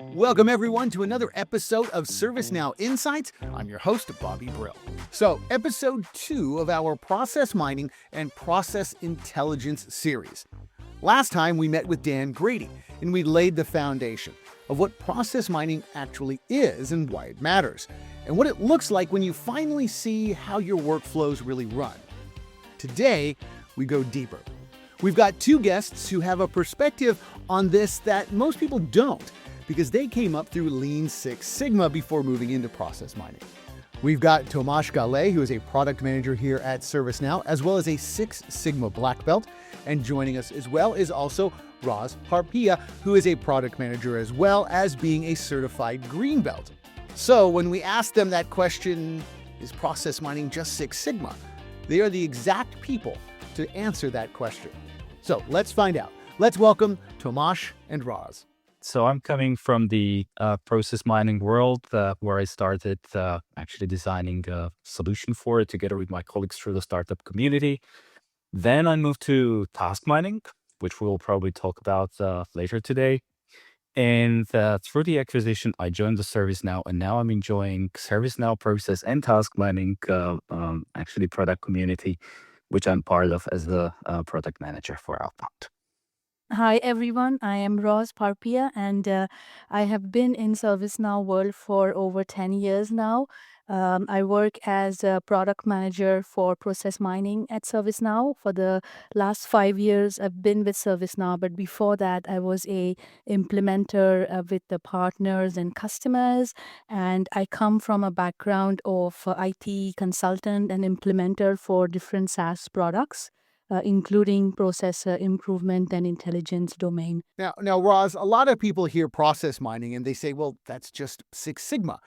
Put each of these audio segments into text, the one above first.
Welcome, everyone, to another episode of ServiceNow Insights. I'm your host, Bobby Brill. So, episode 2 of our process mining and process intelligence series. Last time, we met with Dan Grady, and we laid the foundation of what process mining actually is and why it matters, and what it looks like when you finally see how your workflows really run. Today, we go deeper. We've got two guests who have a perspective on this that most people don't, because they came up through Lean Six Sigma before moving into process mining. We've got Tomas Galle, who is a product manager here at ServiceNow, as well as a Six Sigma black belt. And joining us as well is also Roz Parpia, who is a product manager as well as being a certified green belt. So when we ask them that question, is process mining just Six Sigma? They are the exact people to answer that question. So let's find out. Let's welcome Tomas and Roz. So I'm coming from the process mining world, where I started actually designing a solution for it together with my colleagues through the startup community. Then I moved to task mining, which we'll probably talk about later today. And through the acquisition, I joined the ServiceNow, and now I'm enjoying ServiceNow process and task mining, actually product community, which I'm part of as the product manager for Outbound. Hi everyone, I am Roz Parpia and I have been in ServiceNow world for over 10 years now. I work as a product manager for process mining at ServiceNow. For the last 5 years, I've been with ServiceNow, but before that, I was a implementer with the partners and customers. And I come from a background of IT consultant and implementer for different SaaS products, including process improvement and intelligence domain. Now, Roz, a lot of people hear process mining and they say, well, that's just Six Sigma.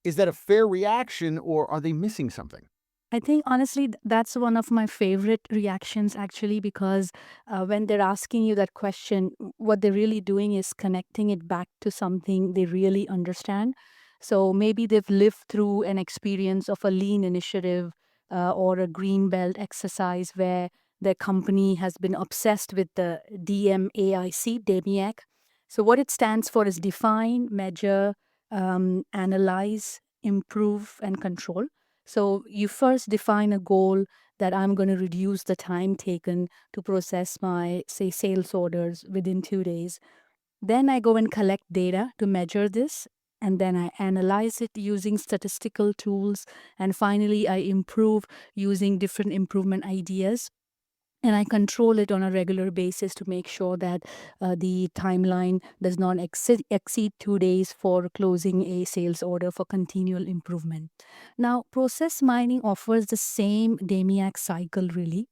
Is that a fair reaction, or are they missing something? I think honestly, that's one of my favorite reactions actually, because when they're asking you that question, what they're really doing is connecting it back to something they really understand. So maybe they've lived through an experience of a lean initiative or a green belt exercise where their company has been obsessed with the DMAIC. So what it stands for is define, measure, analyze, improve, and control. So you first define a goal that I'm going to reduce the time taken to process my, say, sales orders within 2 days. Then I go and collect data to measure this, and then I analyze it using statistical tools. And finally, I improve using different improvement ideas. And I control it on a regular basis to make sure that the timeline does not exceed 2 days for closing a sales order for continual improvement. Now, process mining offers the same DMAIC cycle, really,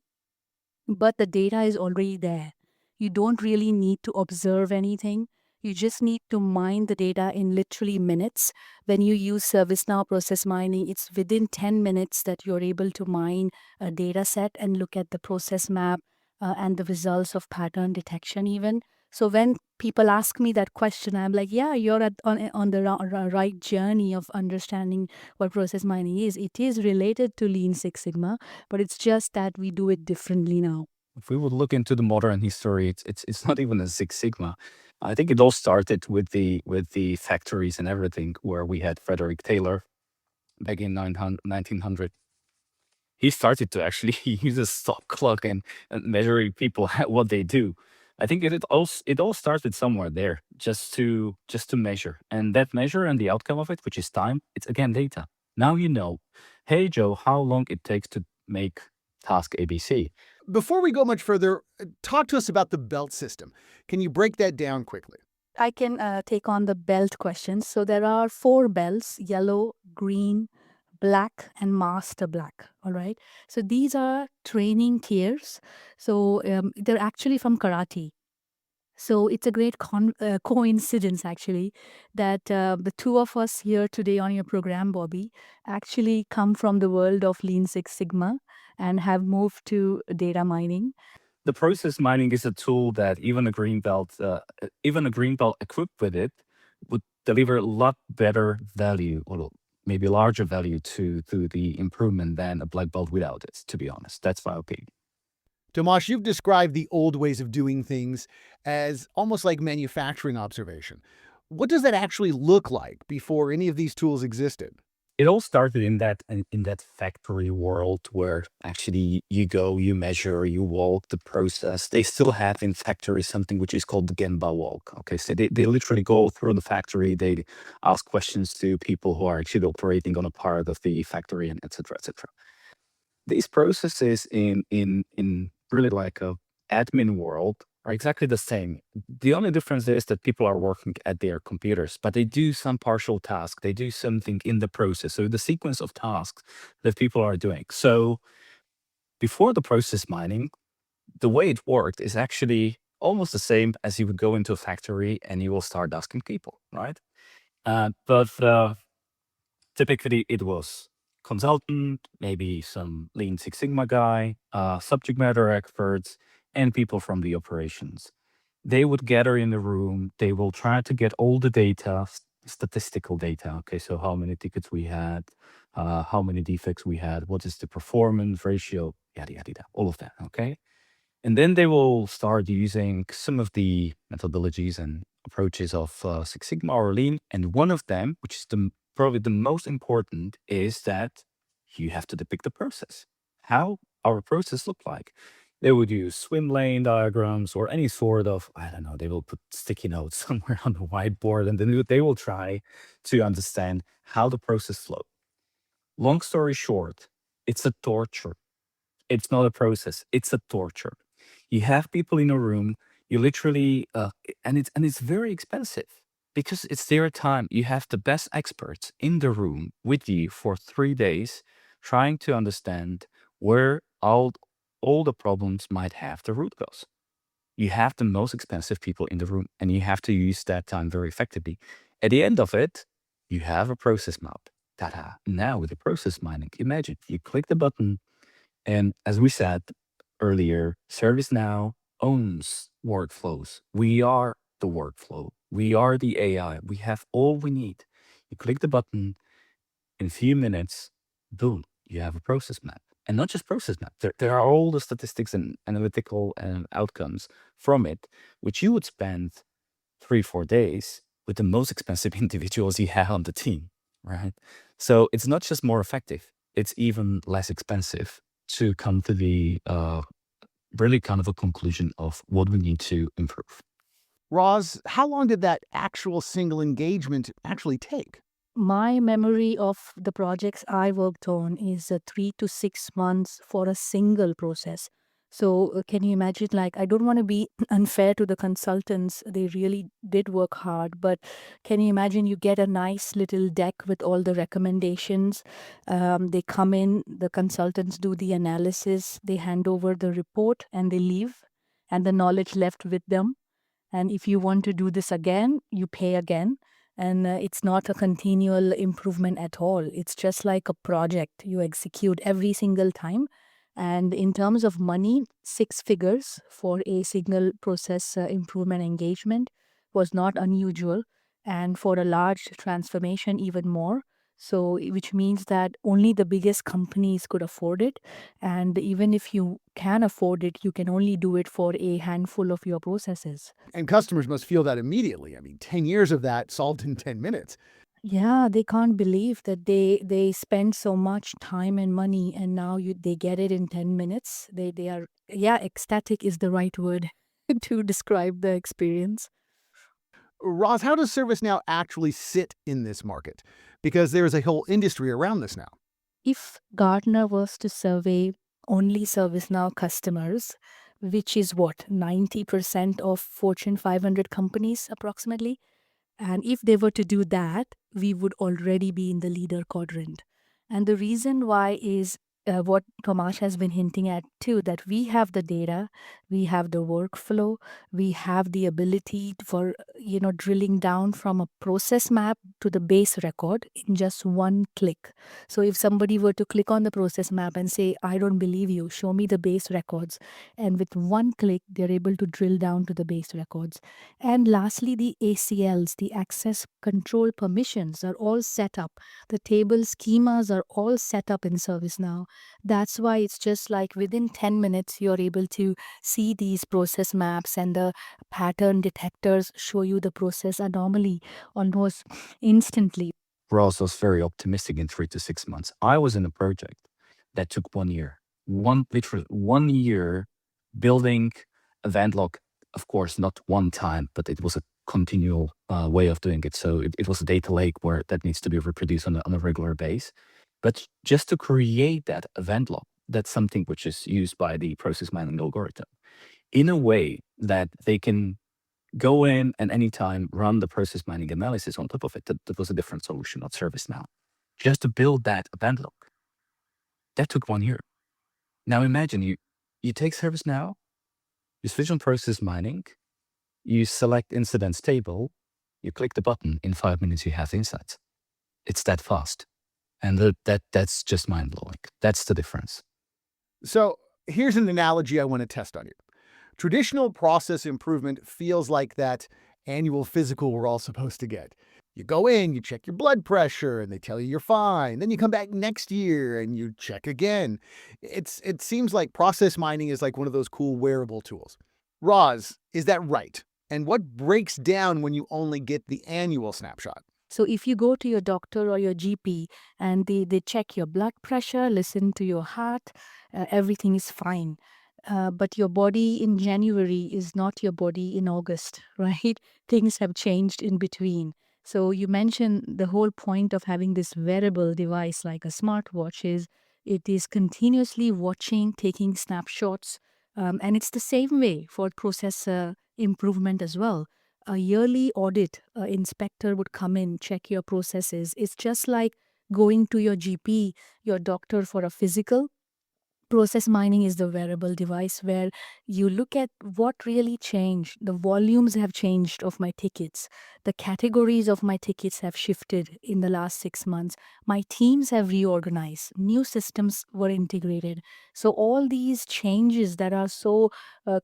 but the data is already there. You don't really need to observe anything. You just need to mine the data in literally minutes. When you use ServiceNow process mining, it's within 10 minutes that you're able to mine a data set and look at the process map and the results of pattern detection even. So when people ask me that question, I'm like, yeah, you're on the right journey of understanding what process mining is. It is related to Lean Six Sigma, but it's just that we do it differently now. If we would look into the modern history, it's not even a Six Sigma. I think it all started with the factories and everything, where we had Frederick Taylor back in 1900. He started to actually use a stop clock and measuring people what they do. I think it all started somewhere there, just to measure, and that measure and the outcome of it, which is time, it's again data. Now you know, hey Joe, how long it takes to make task ABC. Before we go much further, talk to us about the belt system. Can you break that down quickly? I can take on the belt questions. So there are 4 belts: yellow, green, black, and master black. All right. So these are training tiers. So they're actually from karate. So it's a great coincidence, actually, that the two of us here today on your program, Bobby, actually come from the world of Lean Six Sigma and have moved to data mining. The process mining is a tool that even a green belt equipped with it would deliver a lot better value, or maybe larger value to the improvement than a black belt without it. To be honest, that's my opinion. Tomas, you've described the old ways of doing things as almost like manufacturing observation. What does that actually look like before any of these tools existed? It all started in that factory world where actually you go, you measure, you walk the process. They still have in factories something which is called the Gemba walk. Okay, so they literally go through the factory. They ask questions to people who are actually operating on a part of the factory, and etc. etc. These processes in really like a admin world are exactly the same. The only difference is that people are working at their computers, but they do some partial task. They do something in the process. So the sequence of tasks that people are doing. So before the process mining, the way it worked is actually almost the same as you would go into a factory and you will start asking people, right? But typically it was consultant, maybe some Lean Six Sigma guy, subject matter experts, and people from the operations. They would gather in the room. They will try to get all the data, statistical data. Okay, so how many tickets we had, how many defects we had, what is the performance ratio, yada, yada, yada, all of that. Okay. And then they will start using some of the methodologies and approaches of Six Sigma or Lean. And one of them, which is probably the most important, is that you have to depict the process. How our process look like. They would use swim lane diagrams or any sort of, I don't know, they will put sticky notes somewhere on the whiteboard and then they will try to understand how the process flow. Long story short, it's a torture. It's not a process. It's a torture. You have people in a room. You literally, and it's very expensive because it's their time. You have the best experts in the room with you for 3 days, trying to understand where all the problems might have the root cause. You have the most expensive people in the room, and you have to use that time very effectively. At the end of it, you have a process map. Ta-da! Now with the process mining, imagine you click the button and as we said earlier, ServiceNow owns workflows. We are the workflow. We are the AI. We have all we need. You click the button, in a few minutes, boom, you have a process map. And not just process map. There are all the statistics and analytical outcomes from it, which you would spend 3-4 days with the most expensive individuals you have on the team, right? So it's not just more effective, it's even less expensive to come to the really kind of a conclusion of what we need to improve. Roz, how long did that actual single engagement actually take? My memory of the projects I worked on is 3 to 6 months for a single process. So, can you imagine? Like, I don't want to be unfair to the consultants. They really did work hard. But can you imagine you get a nice little deck with all the recommendations? They come in, the consultants do the analysis, they hand over the report, and they leave, and the knowledge left with them. And if you want to do this again, you pay again. And it's not a continual improvement at all. It's just like a project you execute every single time. And in terms of money, 6 figures for a single process improvement engagement was not unusual. And for a large transformation, even more. So, which means that only the biggest companies could afford it. And even if you can afford it, you can only do it for a handful of your processes. And customers must feel that immediately. I mean, 10 years of that solved in 10 minutes. Yeah, they can't believe that they spend so much time and money and now they get it in 10 minutes. They are, yeah, ecstatic is the right word to describe the experience. Roz, how does ServiceNow actually sit in this market? Because there is a whole industry around this now. If Gartner was to survey only ServiceNow customers, which is what, 90% of Fortune 500 companies approximately, and if they were to do that, we would already be in the leader quadrant. And the reason why is what Tomas has been hinting at too, that we have the data, we have the workflow, we have the ability for, drilling down from a process map to the base record in just one click. So if somebody were to click on the process map and say, I don't believe you, show me the base records. And with one click, they're able to drill down to the base records. And lastly, the ACLs, the access control permissions, are all set up. The table schemas are all set up in ServiceNow. That's why it's just like within 10 minutes, you're able to see these process maps, and the pattern detectors show you the process anomaly almost instantly. Ross was very optimistic in 3 to 6 months. I was in a project that took 1 year. Literally 1 year building event log. Of course, not one time, but it was a continual way of doing it. So it was a data lake where that needs to be reproduced on a regular base. But just to create that event log, that's something which is used by the process mining algorithm in a way that they can go in and anytime run the process mining analysis on top of it. That was a different solution, not ServiceNow. Just to build that event log, that took 1 year. Now imagine you take ServiceNow, you switch on process mining, you select incidents table, you click the button, in 5 minutes you have insights. It's that fast. And that's just mind blowing. That's the difference. So here's an analogy I want to test on you. Traditional process improvement feels like that annual physical we're all supposed to get. You go in, you check your blood pressure, and they tell you you're fine. Then you come back next year and you check again. It seems like process mining is like one of those cool wearable tools. Roz, is that right? And what breaks down when you only get the annual snapshot? So if you go to your doctor or your GP and they check your blood pressure, listen to your heart, everything is fine. But your body in January is not your body in August, right? Things have changed in between. So you mentioned the whole point of having this wearable device like a smartwatch is it is continuously watching, taking snapshots, and it's the same way for process improvement as well. A yearly audit inspector would come in, check your processes. It's just like going to your GP, your doctor for a physical. Process mining is the wearable device where you look at what really changed. The volumes have changed of my tickets. The categories of my tickets have shifted in the last 6 months. My teams have reorganized. New systems were integrated. So, all these changes that are so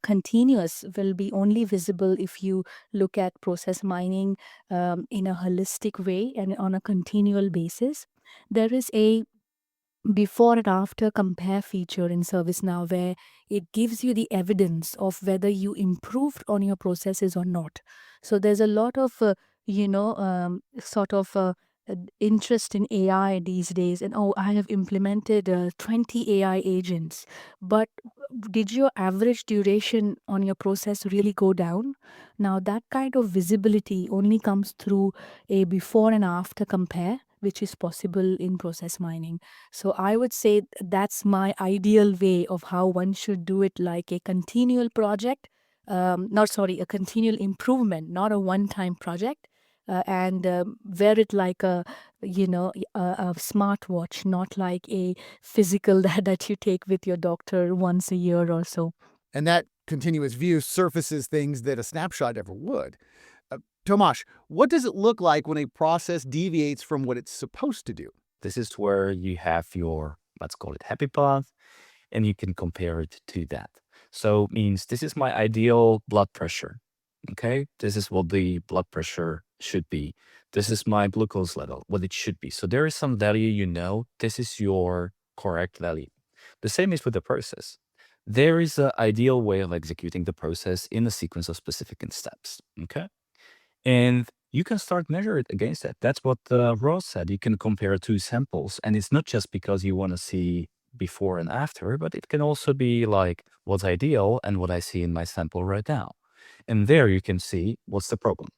continuous will be only visible if you look at process mining in a holistic way and on a continual basis. There is a before and after compare feature in ServiceNow where it gives you the evidence of whether you improved on your processes or not. So there's a lot of, sort of interest in AI these days. And oh, I have implemented 20 AI agents. But did your average duration on your process really go down? Now, that kind of visibility only comes through a before and after compare, which is possible in process mining. So I would say that's my ideal way of how one should do it, like a continual project, not sorry, a continual improvement, not a one-time project, and wear it like a smartwatch, not like a physical that you take with your doctor once a year or so. And that continuous view surfaces things that a snapshot never would. Tomas, what does it look like when a process deviates from what it's supposed to do? This is where you have your, let's call it happy path, and you can compare it to that. So means this is my ideal blood pressure. Okay, this is what the blood pressure should be. This is my glucose level, what it should be. So there is some value, this is your correct value. The same is with the process. There is an ideal way of executing the process in a sequence of specific steps. Okay. And you can start measure it against that. That's what Ross said. You can compare two samples. And it's not just because you want to see before and after, but it can also be like what's ideal and what I see in my sample right now. And there you can see what's the problem.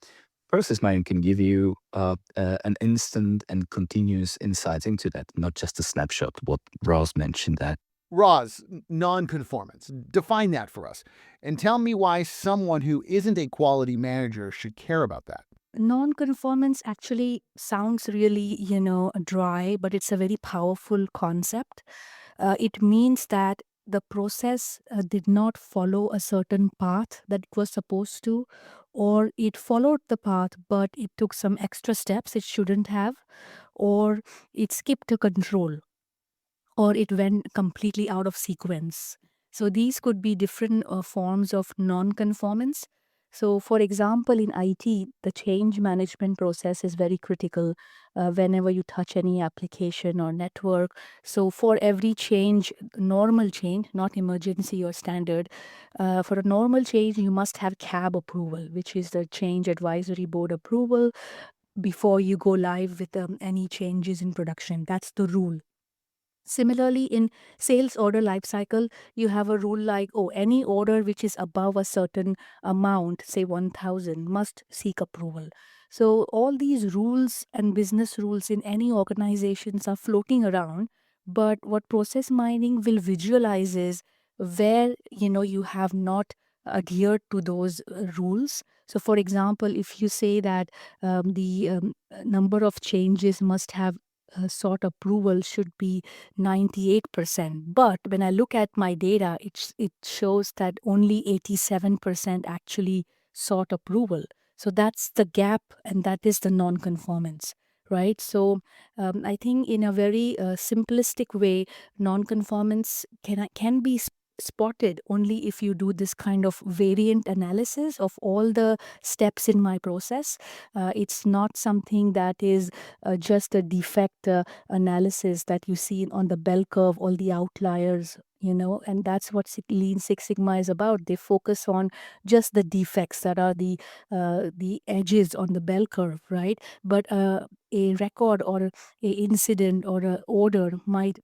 Process mining can give you an instant and continuous insight into that, not just a snapshot, what Ross mentioned that. Roz, non-conformance. Define that for us. And tell me why someone who isn't a quality manager should care about that. Non-conformance actually sounds really, dry, but it's a very powerful concept. It means that the process did not follow a certain path that it was supposed to, or it followed the path, but it took some extra steps it shouldn't have, or it skipped a control, or it went completely out of sequence. So these could be different forms of non-conformance. So, for example, in IT, the change management process is very critical whenever you touch any application or network. So, for every change, normal change, not emergency or standard, for a normal change, you must have CAB approval, which is the Change Advisory Board approval before you go live with any changes in production. That's the rule. Similarly, in sales order lifecycle, you have a rule like, oh, any order which is above a certain amount, say 1,000, must seek approval. So all these rules and business rules in any organizations are floating around. But what process mining will visualize is where you have not adhered to those rules. So, for example, if you say that the number of changes must have sought approval should be 98%. But when I look at my data, it shows that only 87% actually sought approval. So that's the gap, and that is the non-conformance, right? So I think in a very simplistic way, non-conformance can be spotted only if you do this kind of variant analysis of all the steps in my process. It's not something that is just a defect analysis that you see on the bell curve, all the outliers, and that's what Lean Six Sigma is about. They focus on just the defects that are the edges on the bell curve, right? But a record or a incident or a order might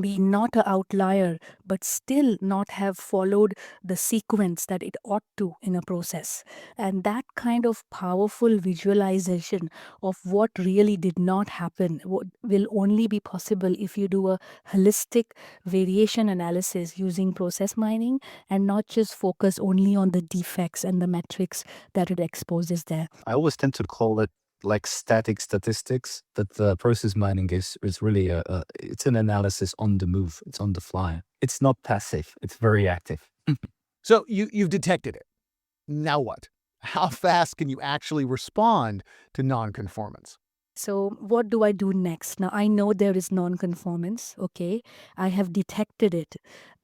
be not an outlier, but still not have followed the sequence that it ought to in a process. And that kind of powerful visualization of what really did not happen will only be possible if you do a holistic variation analysis using process mining and not just focus only on the defects and the metrics that it exposes there. I always tend to call it like static statistics. That the process mining is really it's an analysis on the move. It's on the fly. It's not passive. It's very active. So you've detected it. Now what? How fast can you actually respond to non-conformance? So, what do I do next? Now, I know there is non-conformance, okay? I have detected it.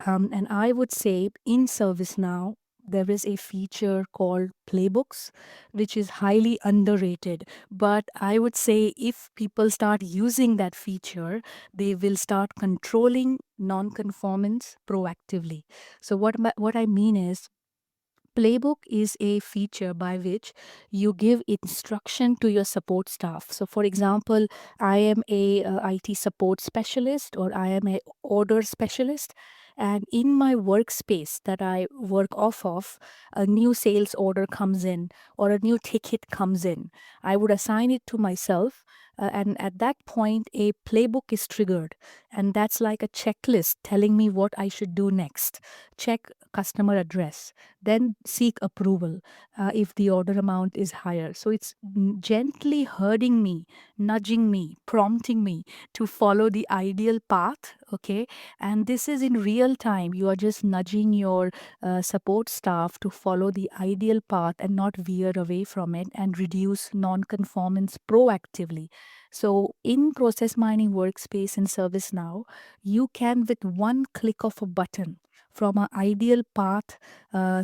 And I would say in ServiceNow, there is a feature called Playbooks, which is highly underrated. But I would say if people start using that feature, they will start controlling non-conformance proactively. So, what I mean is, Playbook is a feature by which you give instruction to your support staff. So, for example, I am a IT support specialist or I am a order specialist, and in my workspace that I work off of, a new sales order comes in or a new ticket comes in. I would assign it to myself, and at that point, a playbook is triggered, and that's like a checklist telling me what I should do next. Check customer address, then seek approval if the order amount is higher. So it's gently herding me, nudging me, prompting me to follow the ideal path. Okay. And this is in real time. You are just nudging your support staff to follow the ideal path and not veer away from it and reduce non-conformance proactively. So in process mining workspace in ServiceNow, you can, with one click of a button, from an ideal path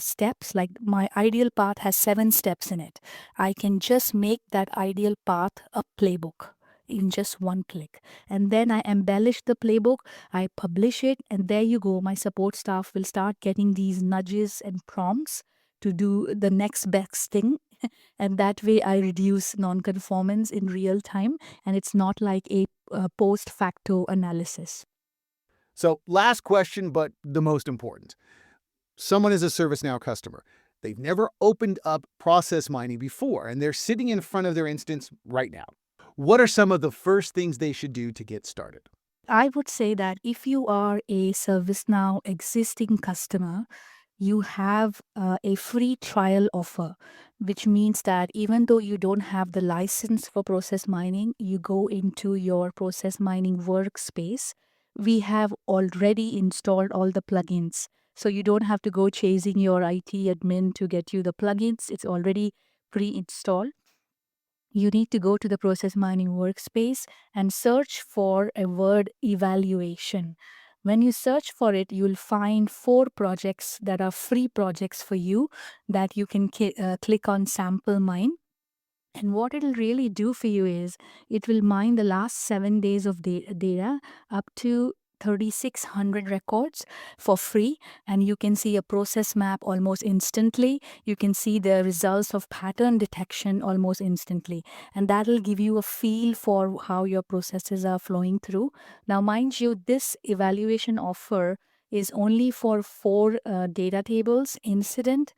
steps, like my ideal path has 7 steps in it, I can just make that ideal path a playbook in just one click. And then I embellish the playbook, I publish it, and there you go. My support staff will start getting these nudges and prompts to do the next best thing. And that way I reduce non-conformance in real time, and it's not like a post facto analysis. So last question, but the most important. Someone is a ServiceNow customer. They've never opened up process mining before, and they're sitting in front of their instance right now. What are some of the first things they should do to get started? I would say that if you are a ServiceNow existing customer, you have a free trial offer, which means that even though you don't have the license for process mining, you go into your process mining workspace. We have already installed all the plugins. So you don't have to go chasing your IT admin to get you the plugins. It's already pre-installed. You need to go to the process mining workspace and search for a word evaluation. When you search for it, you'll find 4 projects that are free projects for you that you can click on sample mine. And what it'll really do for you is it will mine the last 7 days of data up to 3,600 records for free, and you can see a process map almost instantly. You can see the results of pattern detection almost instantly, and that'll give you a feel for how your processes are flowing through. Now, mind you, this evaluation offer is only for 4 data tables: incident,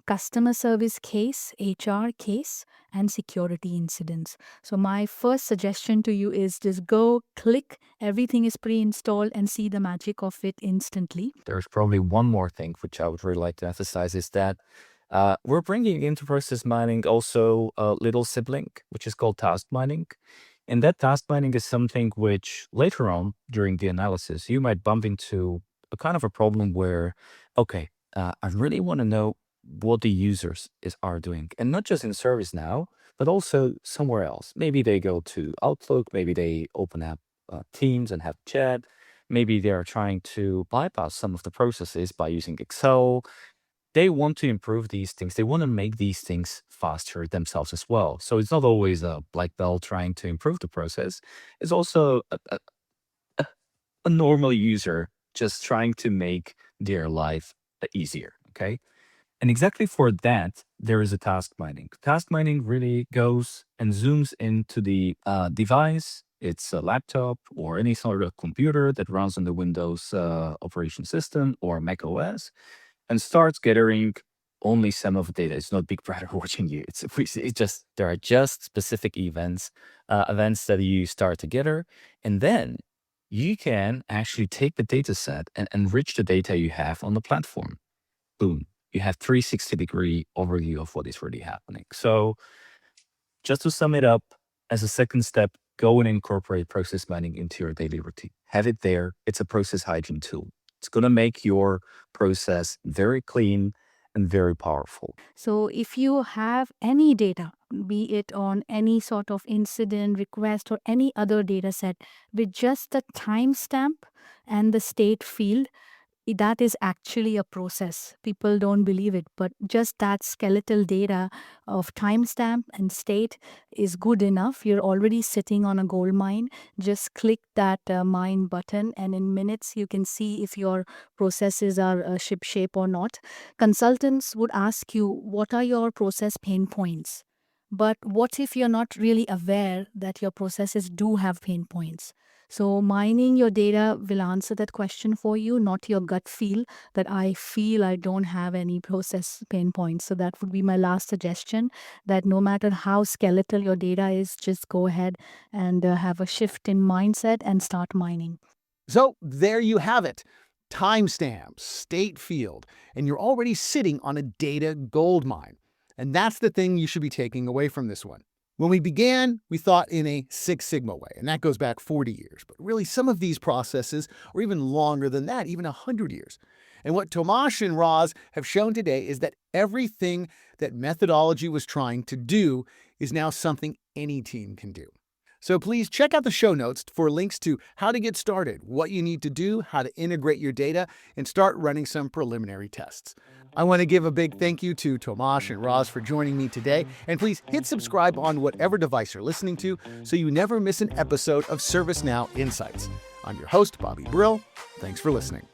customer service case, HR case, and security incidents. So my first suggestion to you is just go click, everything is pre-installed, and see the magic of it instantly. There's probably one more thing which I would really like to emphasize is that we're bringing into process mining also a little sibling, which is called task mining. And that task mining is something which later on during the analysis, you might bump into a kind of a problem where, okay, I really want to know what the users are doing. And not just in ServiceNow, but also somewhere else. Maybe they go to Outlook, maybe they open up Teams and have chat. Maybe they are trying to bypass some of the processes by using Excel. They want to improve these things. They want to make these things faster themselves as well. So it's not always a black belt trying to improve the process. It's also a normal user just trying to make their life easier. Okay. And exactly for that, there is a task mining. Task mining really goes and zooms into the device. It's a laptop or any sort of computer that runs on the Windows operation system or Mac OS, and starts gathering only some of the data. It's not Big Brother watching you. It's just there are just specific events that you start to gather, and then you can actually take the data set and enrich the data you have on the platform. Boom. You have 360-degree overview of what is really happening. So just to sum it up, as a second step, go and incorporate process mining into your daily routine. Have it there. It's a process hygiene tool. It's going to make your process very clean and very powerful. So if you have any data, be it on any sort of incident, request, or any other data set with just the timestamp and the state field, that is actually a process. People don't believe it, but just that skeletal data of timestamp and state is good enough. You're already sitting on a gold mine. Just click that mine button, and in minutes you can see if your processes are ship-shape or not. Consultants would ask you, what are your process pain points? But what if you're not really aware that your processes do have pain points? So mining your data will answer that question for you, not your gut feel that I feel I don't have any process pain points. So that would be my last suggestion, that no matter how skeletal your data is, just go ahead and have a shift in mindset and start mining. So there you have it. Timestamps, state field, and you're already sitting on a data gold mine. And that's the thing you should be taking away from this one. When we began, we thought in a Six Sigma way, and that goes back 40 years. But really, some of these processes are even longer than that, even 100 years. And what Tomas and Roz have shown today is that everything that methodology was trying to do is now something any team can do. So please check out the show notes for links to how to get started, what you need to do, how to integrate your data, and start running some preliminary tests. I want to give a big thank you to Tomas and Roz for joining me today, and please hit subscribe on whatever device you're listening to so you never miss an episode of ServiceNow Insights. I'm your host, Bobby Brill. Thanks for listening.